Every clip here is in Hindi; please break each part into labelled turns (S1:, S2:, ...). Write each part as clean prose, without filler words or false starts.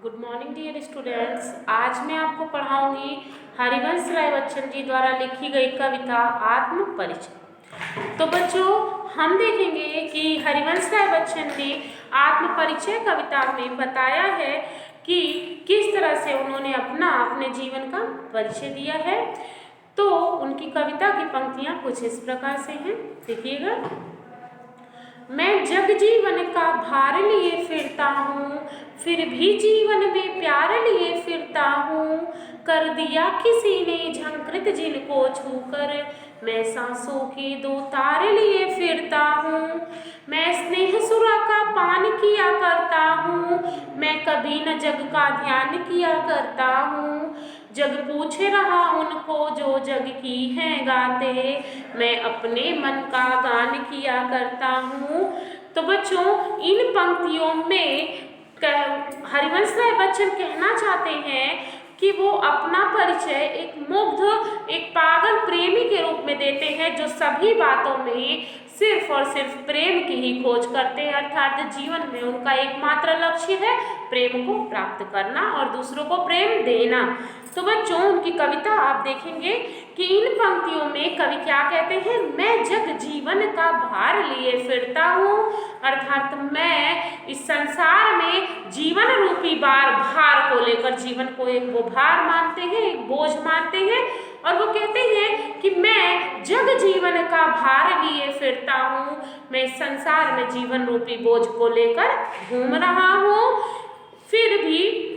S1: Good morning dear students. आज मैं आपको पढ़ाऊंगी हरिवंश राय बच्चन जी द्वारा लिखी गई कविता आत्म परिचय। तो बच्चों, हम देखेंगे कि हरिवंश राय बच्चन ने आत्म परिचय कविता में बताया है कि किस तरह से उन्होंने अपने जीवन का परिचय दिया है। तो उनकी कविता की पंक्तियां कुछ इस प्रकार से हैं, देखिएगा। मैं जग जीवन का भार लिए फिरता हूँ, फिर भी जीवन में प्यार लिए फिरता हूँ। कर दिया किसी ने झंकृत जिनको छूकर, मैं सांसों के दो तार लिए फिरता हूँ। मैं स्नेह सुरा का पान किया करता हूँ, मैं कभी न जग का ध्यान किया करता हूँ। जग पूछ रहा उनको जो जग की हैं गाते, मैं अपने मन का गान किया करता हूँ। तो बच्चों, इन पंक्तियों में हरिवंश राय बच्चन कहना चाहते हैं कि वो अपना परिचय एक मुग्ध, एक पागल प्रेमी के रूप में देते हैं, जो सभी बातों में सिर्फ और सिर्फ प्रेम की ही खोज करते हैं। अर्थात जीवन में उनका एकमात्र लक्ष्य है प्रेम को प्राप्त करना और दूसरों को प्रेम देना। तो बच्चों, उनकी कविता आप देखेंगे कि इन पंक्तियों में कवि क्या कहते हैं, मैं जग जीवन का भार लिए फिरता हूँ। अर्थात मैं इस संसार में जीवन रूपी भार को लेकर, जीवन को एक वो भार मानते हैं, एक बोझ मानते हैं, और वो कहते हैं कि मैं जग जीवन का भार लिए फिरता हूँ। मैं इस संसार में जीवन रूपी बोझ को लेकर घूम रहा हूँ। फिर भी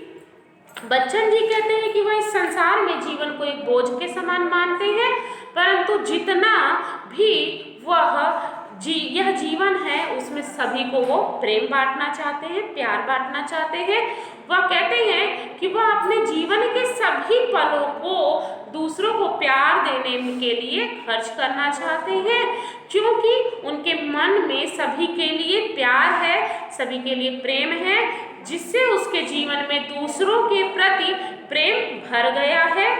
S1: बच्चन जी कहते हैं कि वह इस संसार में जीवन को एक बोझ के समान मानते हैं, परंतु जितना भी यह जीवन है उसमें सभी को वो प्रेम बांटना चाहते हैं, प्यार बांटना चाहते हैं। वह कहते हैं कि वह अपने जीवन के सभी पलों को दूसरों को प्यार देने के लिए खर्च करना चाहते हैं, क्योंकि उनके मन में सभी के लिए प्यार है, सभी के लिए प्रेम है, जिससे उसके जीवन में दूसरों के प्रति प्रेम भर गया है।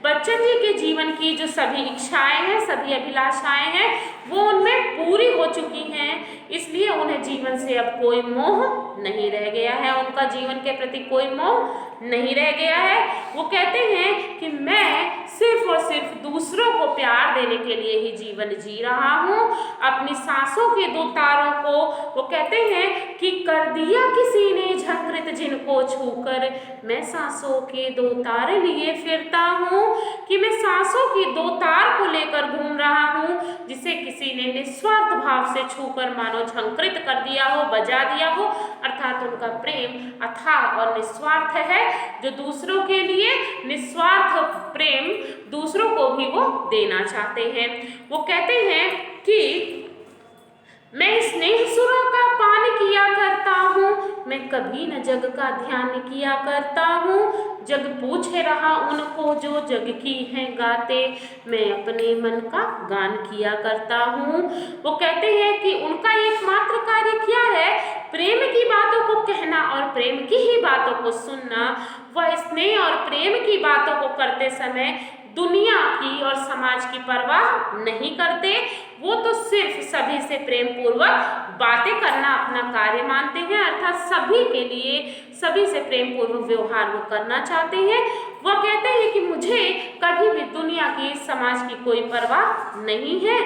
S1: बच्चन जी के जीवन की जो सभी इच्छाएं हैं, सभी अभिलाषाएं हैं, वो उनमें पूरी हो चुकी हैं, इसलिए उन्हें जीवन से अब कोई मोह नहीं रह गया है, उनका जीवन के प्रति कोई मोह नहीं रह गया है। वो कहते हैं कि मैं सिर्फ और सिर्फ दूसरों को प्यार देने के लिए ही जीवन जी रहा हूँ। अपनी सांसों के दो तारों को वो कहते हैं कि कर दिया किसी ने झंकृत जिनको छूकर, मैं सांसों के दो तार लिए फिरता हूँ। कि मैं सांसों की दो तार को लेकर घूम रहा हूँ, जिसे किसी ने निस्वार्थ भाव से छूकर मानो झंकृत कर दिया हो, बजा दिया हो। अर्थात उनका प्रेम अथाह और निस्वार्थ है, जो दूसरों के लिए निस्वार्थ प्रेम दूसरों को भी वो देना चाहते हैं। वो कहते हैं कि मैं स्नेह सुरा का पान किया करता हूँ, मैं कभी न जग का ध्यान किया करता हूँ। जग पूछे रहा उनको जो जग की हैं गाते, मैं अपने मन का गान किया करता हूँ। वो कहते हैं कि उनका एकमात्र कार्य क्या है, प्रेम की बातों को कहना और प्रेम की ही बातों को सुनना। वह स्नेह और प्रेम की बातों को करते समय दुनिया की और समाज की परवाह नहीं करते। वो तो सिर्फ सभी से प्रेम पूर्वक बातें करना अपना कार्य मानते हैं, अर्थात सभी के लिए सभी से प्रेम पूर्वक व्यवहार वो करना चाहते हैं। वह कहते हैं कि मुझे कभी भी दुनिया की, समाज की कोई परवाह नहीं है।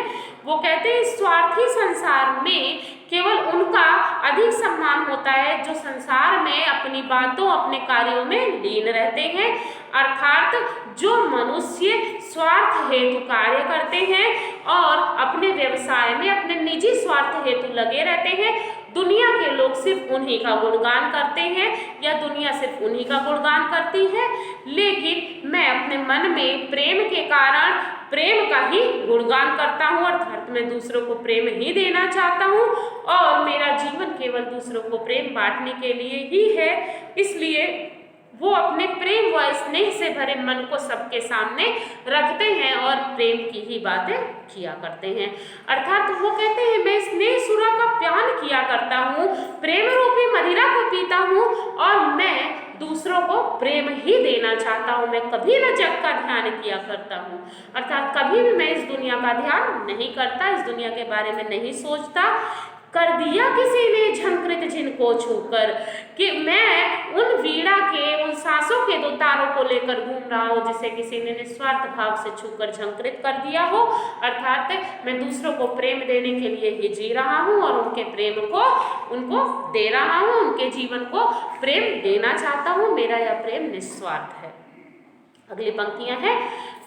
S1: वो कहते हैं स्वार्थी संसार में केवल उनका अधिक सम्मान होता है जो संसार में अपनी बातों, अपने कार्यों में लीन रहते हैं। अर्थात जो मनुष्य स्वार्थ हेतु कार्य करते हैं और अपने व्यवसाय में अपने निजी स्वार्थ हेतु लगे रहते हैं, दुनिया के लोग सिर्फ उन्हीं का गुणगान करते हैं या दुनिया सिर्फ उन्हीं का गुणगान करती है। लेकिन मैं अपने मन में प्रेम के कारण प्रेम का ही गुणगान करता हूँ, अर्थात मैं दूसरों को प्रेम ही देना चाहता हूँ और मेरा जीवन केवल दूसरों को प्रेम बांटने के लिए ही है। इसलिए वो अपने प्रेम व स्नेह से भरे मन को सबके सामने रखते हैं और प्रेम की ही बातें किया करते हैं। अर्थात वो कहते हैं मैं स्नेह सुरा का प्यान किया करता हूँ, प्रेम रूपी मदिरा को पीता हूँ और मैं दूसरों को प्रेम ही देना चाहता हूँ। मैं कभी न जग का ध्यान किया करता हूँ, अर्थात कभी भी मैं इस दुनिया का ध्यान नहीं करता, इस दुनिया के बारे में नहीं सोचता। कर दिया किसी ने झंकृत जिनको छूकर, कि मैं उन वीणा के उतारों को लेकर घूम रहा हो, जिसे किसी ने निस्वार्थ भाव से छूकर झंकृत कर दिया हो, अर्थात मैं दूसरों को प्रेम देने के लिए ही जी रहा हूँ और उनके प्रेम को उनको दे रहा हूँ, उनके जीवन को प्रेम देना चाहता हूँ, मेरा यह प्रेम निस्वार्थ है। अगली पंक्तियां हैं,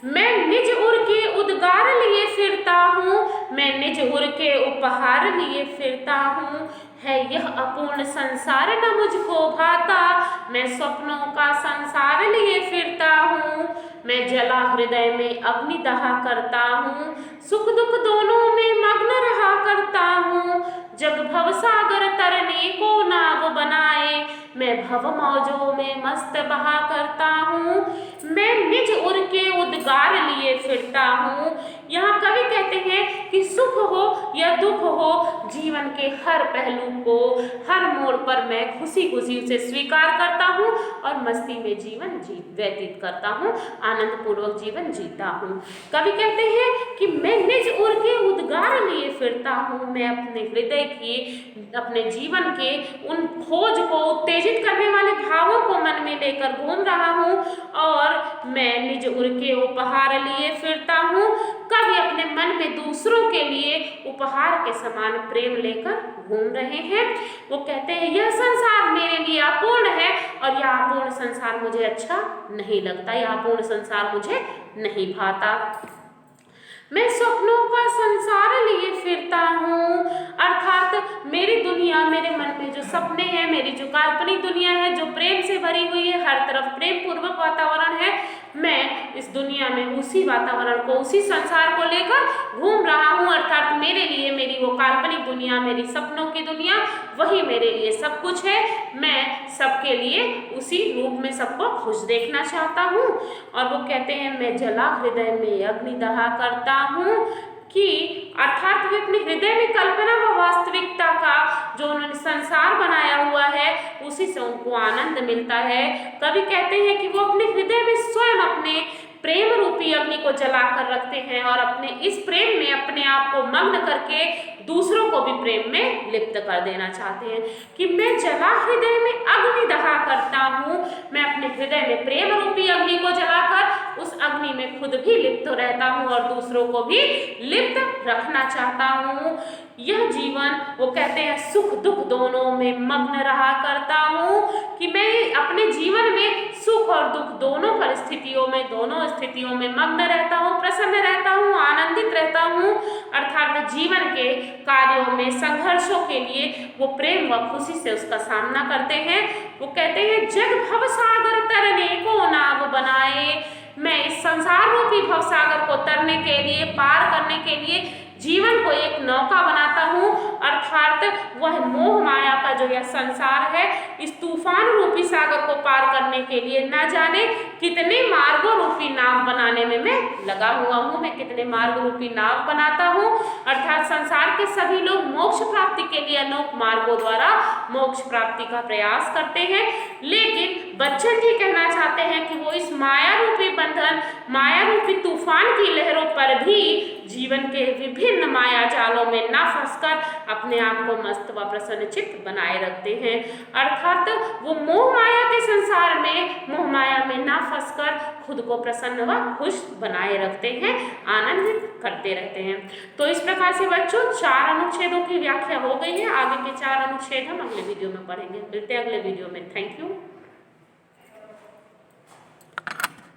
S1: मैं निज उर के उद्गार लिए फिरता हूँ, मैं निज उर के उपहार लिए फिरता हूँ, है यह अपूर्ण संसार न मुझको भाता, मैं स्वप्नों का संसार लिए फिरता हूँ, मैं जला हृदय में अग्नि दहा करता हूँ, सुख दुख दोनों में मग्न रहा करता हूँ, जग भवसागर तरने को नाव बनाए, मैं भव मौजों में मस्त बहा करता हूँ, मैं निज उर के उद्गार लिए फिरता हूँ। यहाँ कवि कहते हैं कि सुख हो या दुख हो, जीवन के हर पहलू को हर मोड़ पर मैं खुशी खुशी उसे स्वीकार करता हूँ और मस्ती में जीवन व्यतीत करता हूँ, आनंद पूर्वक जीवन जीता हूँ। कवि कहते हैं कि मैं निज उर के उद्गार लिए फिरता हूँ, मैं अपने हृदय की, अपने जीवन के उन खोज को उत्तेजित करने वाले भावों को मन में लेकर घूम रहा हूँ और मैं निज उर के उपहार लिए फिरता हूँ। कवि अपने मन में दूसरों के लिए उपहार के समान प्रेम लेकर घूम रहे हैं। वो कहते हैं यह संसार मेरे लिए अपूर्ण है और यह अपूर्ण संसार मुझे अच्छा नहीं लगता, यह अपूर्ण संसार मुझे नहीं भाता। मैं स्वप्नों का संसार लिए फिरता हूँ, अर्थात मेरी दुनिया, मेरे मन में जो सपने हैं, मेरी जो काल्पनिक दुनिया है, जो प्रेम से भरी हुई है, हर तरफ प्रेम पूर्वक वातावरण है, मैं इस दुनिया में उसी वातावरण को, उसी संसार को लेकर घूम रहा हूँ, अर्थात मेरे लिए मेरी वो काल्पनिक दुनिया, मेरी सपनों की दुनिया, वही मेरे लिए सब कुछ है। मैं सबके लिए उसी रूप में सबको खुश देखना चाहता हूँ। और वो कहते हैं मैं जला हृदय में अग्नि दहा करता हूँ, कि अर्थात वे अपने हृदय में कल्पना व वास्तविकता का जो उन्होंने संसार बनाया हुआ है उसी से उनको आनंद मिलता है। कवि कहते हैं कि वो अपने हृदय में स्वयं अपने प्रेम रूपी अग्नि को जला कर रखते हैं और अपने इस प्रेम में अपने आप को मग्न करके दूसरों को भी प्रेम में लिप्त कर देना चाहते हैं। कि मैं जला हृदय में अग्नि दहा करता हूँ, मैं अपने हृदय में प्रेम रूपी अग्नि को जलाकर उस अग्नि में खुद भी लिप्त रहता हूँ और दूसरों को भी लिप्त रखना चाहता हूँ। यह जीवन, वो कहते हैं सुख दुख दोनों में मग्न रहा करता हूँ, कि मैं अपने जीवन में सुख और दुख दोनों परिस्थितियों में, दोनों स्थितियों में मग्न रहता हूँ, प्रसन्न रहता हूँ, आनंदित रहता हूँ, अर्थात जीवन के कार्यों में, संघर्षों के लिए वो प्रेम व खुशी से उसका सामना करते हैं। वो कहते हैं जग भवसागर तरने को नाव बनाए, मैं इस संसार रूपी भवसागर को तरने के लिए, पार करने के लिए जीवन को एक नौका बनाता हूँ, अर्थात वह मोह माया का जो यह संसार है, इस तूफान रूपी सागर को पार करने के लिए न जाने कितने मार्गों रूपी नाव बनाने में मैं लगा हुआ हूँ। मैं कितने मार्ग रूपी नाव बनाता हूँ, अर्थात संसार के सभी लोग मोक्ष प्राप्ति के लिए अनेक मार्गों द्वारा मोक्ष प्राप्ति का प्रयास करते हैं, लेकिन बच्चन जी कहना चाहते हैं कि वो इस माया रूपी बंधन, माया रूपी तूफान की लहरों पर भी जीवन के विभिन्न माया जालों में न फंसकर अपने आप को मस्त व प्रसन्न चित्त बनाए रखते हैं, अर्थात वो मोह माया के संसार में, मोह माया में न फंसकर खुद को प्रसन्न व खुश बनाए रखते हैं, आनंदित करते रहते हैं। तो इस प्रकार से बच्चों 4 अनुच्छेदों की व्याख्या हो गई है। आगे के 4 अनुच्छेद हम अगले वीडियो में पढ़ेंगे। मिलते हैं अगले वीडियो में। Thank you.